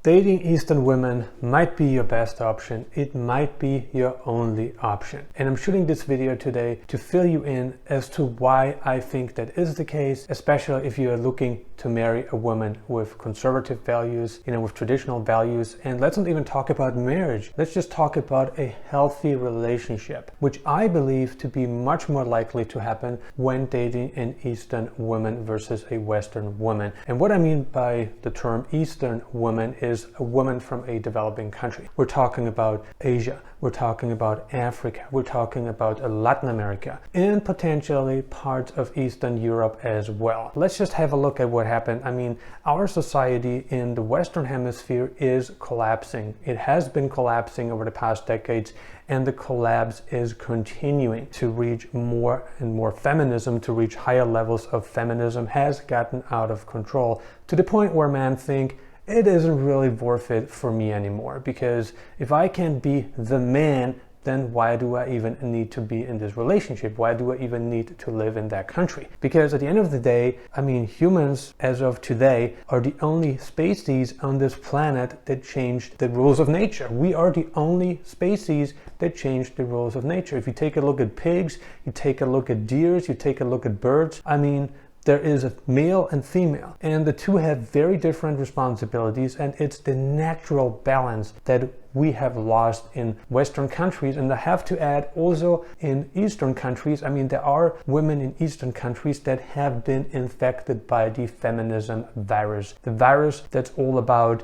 Dating Eastern women might be your best option. It might be your only option. And I'm shooting this video today to fill you in as to why I think that is the case, especially if you are looking to marry a woman with conservative values, with traditional values. And let's not even talk about marriage. Let's just talk about a healthy relationship, which I believe to be much more likely to happen when dating an Eastern woman versus a Western woman. And what I mean by the term Eastern woman is a woman from a developing country. We're talking about Asia, we're talking about Africa, we're talking about Latin America, and potentially parts of Eastern Europe as well. Let's just have a look at what happened. I mean, our society in the Western Hemisphere is collapsing. It has been collapsing over the past decades, and the collapse is continuing. To reach more and more feminism, to reach higher levels of feminism, has gotten out of control to the point where men think, it isn't really worth it for me anymore, because if I can't be the man, then why do I even need to be in this relationship? Why do I even need to live in that country? Because at the end of the day, I mean, humans as of today are the only species on this planet that changed the rules of nature. We are the only species that changed the rules of nature. If you take a look at pigs, you take a look at deers, you take a look at birds, I mean, there is a male and female, and the two have very different responsibilities, and it's the natural balance that we have lost in Western countries. And I have to add also in Eastern countries, I mean, there are women in Eastern countries that have been infected by the feminism virus. The virus that's all about,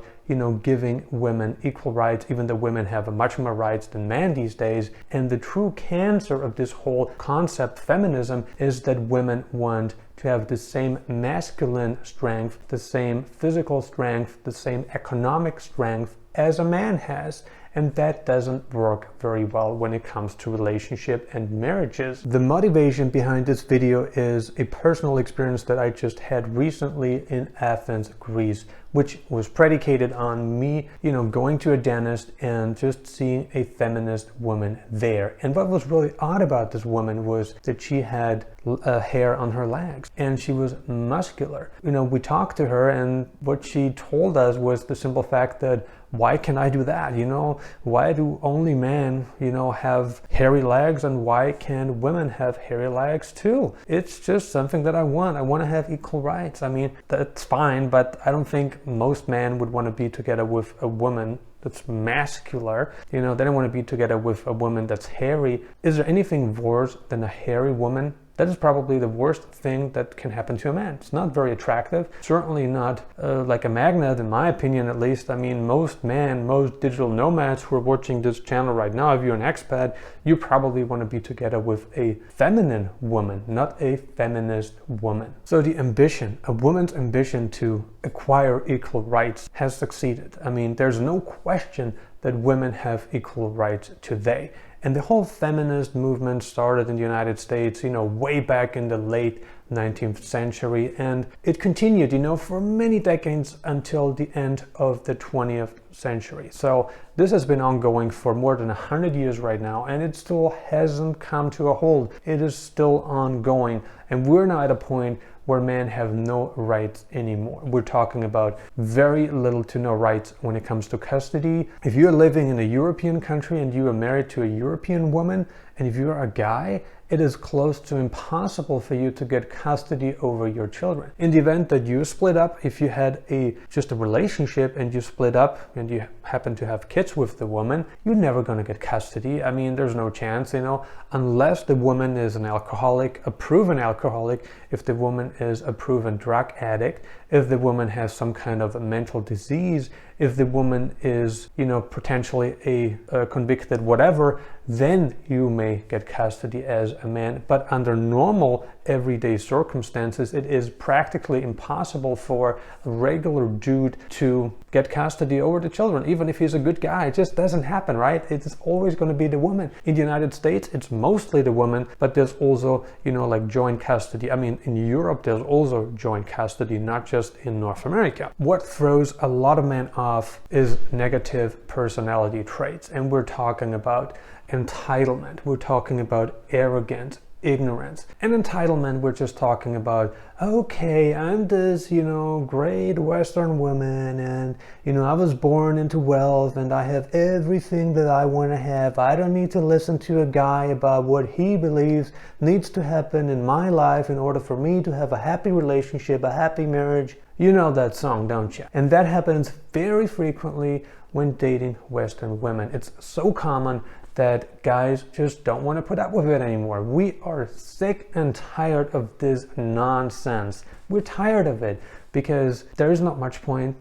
giving women equal rights, even though women have much more rights than men these days. And the true cancer of this whole concept, feminism, is that women want to have the same masculine strength, the same physical strength, the same economic strength as a man has. And that doesn't work very well when it comes to relationship and marriages. The motivation behind this video is a personal experience that I just had recently in Athens, Greece, which was predicated on me, going to a dentist and just seeing a feminist woman there. And what was really odd about this woman was that she had hair on her legs and she was muscular. We talked to her, and what she told us was the simple fact that, why can I do that? Why do only men, have hairy legs, and why can women have hairy legs too? It's just something that I want. I want to have equal rights. I mean, that's fine, but I don't think most men would want to be together with a woman that's muscular. They don't want to be together with a woman that's hairy. Is there anything worse than a hairy woman? That is probably the worst thing that can happen to a man. It's not very attractive, certainly not like a magnet, in my opinion at least. I mean, most digital nomads who are watching this channel right now, if you're an expat, you probably want to be together with a feminine woman, not a feminist woman. So the ambition, a woman's ambition to acquire equal rights has succeeded. I mean, there's no question that women have equal rights today. And the whole feminist movement started in the United States, way back in the late 19th century. And it continued, for many decades until the end of the 20th century. So this has been ongoing for more than 100 years right now, and it still hasn't come to a halt. It is still ongoing. And we're now at a point where men have no rights anymore. We're talking about very little to no rights when it comes to custody. If you're living in a European country and you are married to a European woman, and if you're a guy, it is close to impossible for you to get custody over your children. In the event that you split up, if you had just a relationship and you split up and you happen to have kids with the woman, you're never going to get custody. I mean, there's no chance, unless the woman is an alcoholic, a proven alcoholic, if the woman is a proven drug addict, if the woman has some kind of a mental disease, if the woman is, potentially a convicted whatever, then you may get custody as a man. But under normal everyday circumstances, it is practically impossible for a regular dude to get custody over the children. Even if he's a good guy, it just doesn't happen, right? It's always going to be the woman. In the United States, it's mostly the woman, but there's also, like joint custody. I mean, in Europe, there's also joint custody, not just in North America. What throws a lot of men off is negative personality traits. And we're talking about entitlement. We're talking about arrogance, ignorance. And entitlement, we're just talking about, okay, I'm this, great Western woman, and, I was born into wealth, and I have everything that I want to have. I don't need to listen to a guy about what he believes needs to happen in my life in order for me to have a happy relationship, a happy marriage. You know that song, don't you? And that happens very frequently when dating Western women. It's so common that guys just don't want to put up with it anymore. We are sick and tired of this nonsense. We're tired of it because there is not much point,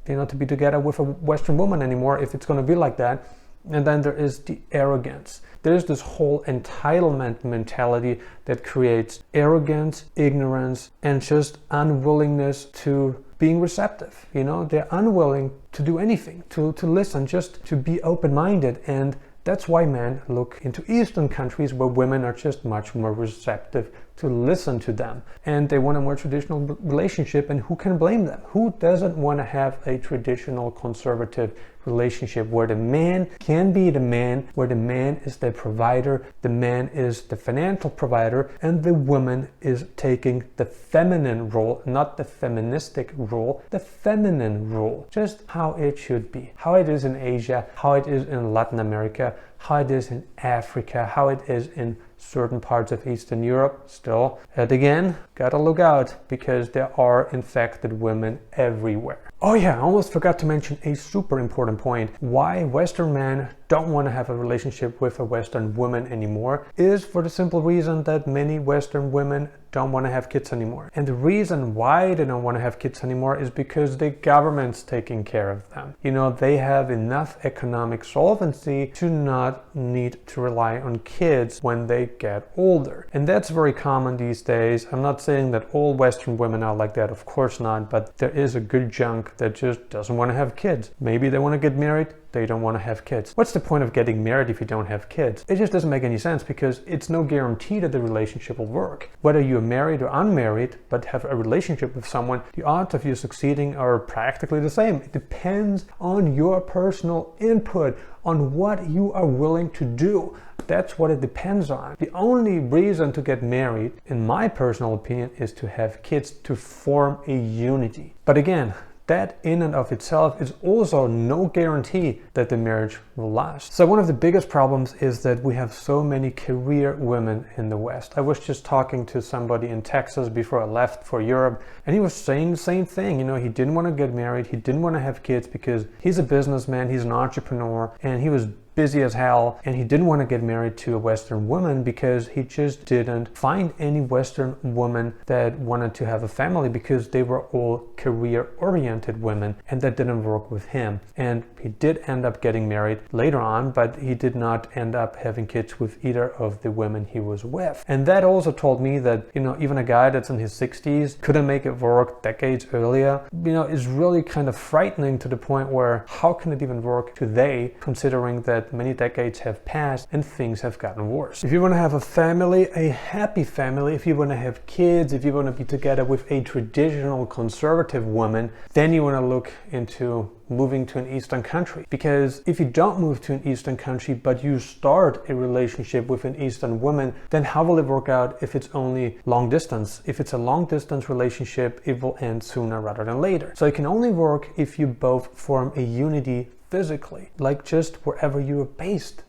to be together with a Western woman anymore if it's going to be like that. And then there is the arrogance. There's this whole entitlement mentality that creates arrogance, ignorance, and just unwillingness to being receptive. They're unwilling to do anything, to listen, just to be open-minded. And that's why men look into Eastern countries where women are just much more receptive to listen to them. And they want a more traditional relationship, and who can blame them? Who doesn't want to have a traditional conservative relationship where the man can be the man, where the man is the provider, the man is the financial provider, and the woman is taking the feminine role, not the feministic role, the feminine role, just how it should be, how it is in Asia, how it is in Latin America, how it is in Africa, how it is in certain parts of Eastern Europe still. And again, gotta look out because there are infected women everywhere. Oh yeah, I almost forgot to mention a super important point. Why Western men don't want to have a relationship with a Western woman anymore is for the simple reason that many Western women don't want to have kids anymore. And the reason why they don't want to have kids anymore is because the government's taking care of them. They have enough economic solvency to not need to rely on kids when they get older. And that's very common these days. I'm not saying that all Western women are like that, of course not, but there is a good chunk that just doesn't want to have kids. Maybe they want to get married, they don't want to have kids. What's the point of getting married if you don't have kids? It just doesn't make any sense because it's no guarantee that the relationship will work. Whether you're married or unmarried, but have a relationship with someone, the odds of you succeeding are practically the same. It depends on your personal input, on what you are willing to do. That's what it depends on. The only reason to get married, in my personal opinion, is to have kids, to form a unity. But again, that in and of itself is also no guarantee that the marriage will last. So one of the biggest problems is that we have so many career women in the West. I was just talking to somebody in Texas before I left for Europe, and he was saying the same thing. He didn't want to get married, he didn't want to have kids because he's a businessman, he's an entrepreneur, and he was busy as hell, and he didn't want to get married to a Western woman because he just didn't find any Western woman that wanted to have a family because they were all career-oriented women, and that didn't work with him. And he did end up getting married later on, but he did not end up having kids with either of the women he was with. And that also told me that, even a guy that's in his 60s couldn't make it work decades earlier, is really kind of frightening to the point where how can it even work today, considering that many decades have passed and things have gotten worse. If you want to have a family, a happy family, if you want to have kids, if you want to be together with a traditional conservative woman, then you want to look into moving to an Eastern country. Because if you don't move to an Eastern country, but you start a relationship with an Eastern woman, then how will it work out if it's only long distance? If it's a long distance relationship, it will end sooner rather than later. So it can only work if you both form a unity physically, like just wherever you are based,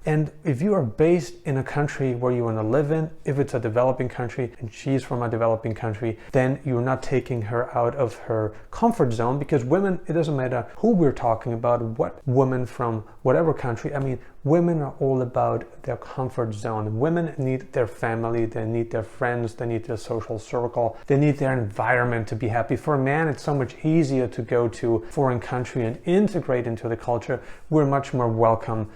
And if you are based in a country where you want to live in, if it's a developing country and she's from a developing country, then you're not taking her out of her comfort zone, because women, it doesn't matter who we're talking about, what woman from whatever country, women are all about their comfort zone. Women need their family, they need their friends, they need their social circle, they need their environment to be happy. For a man, it's so much easier to go to a foreign country and integrate into the culture. We're much more welcome,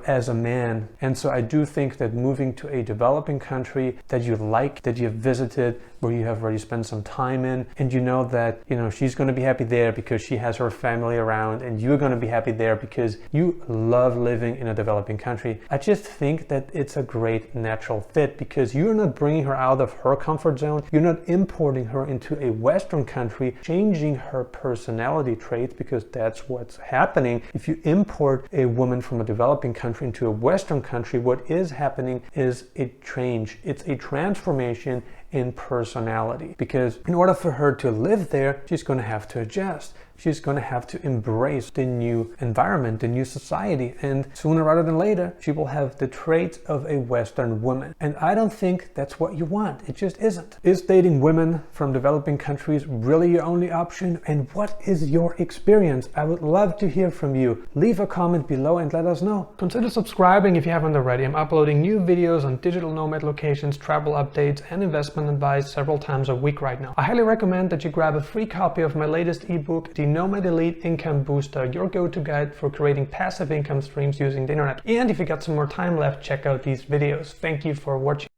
as a man. And so I do think that moving to a developing country that you like, that you've visited, where you have already spent some time in, and that, she's going to be happy there because she has her family around, and you're going to be happy there because you love living in a developing country. I just think that it's a great natural fit because you're not bringing her out of her comfort zone. You're not importing her into a Western country, changing her personality traits, because that's what's happening. If you import a woman from a developing developing country into a Western country, what is happening is a change. It's a transformation in personality, because in order for her to live there, she's going to have to adjust. She's going to have to embrace the new environment, the new society, and sooner rather than later, she will have the traits of a Western woman. And I don't think that's what you want. It just isn't. Is dating women from developing countries really your only option? And what is your experience? I would love to hear from you. Leave a comment below and let us know. Consider subscribing if you haven't already. I'm uploading new videos on digital nomad locations, travel updates, and investment advice several times a week right now. I highly recommend that you grab a free copy of my latest ebook, The Nomad Elite Income Booster, your go-to guide for creating passive income streams using the internet. And if you got some more time left, check out these videos. Thank you for watching.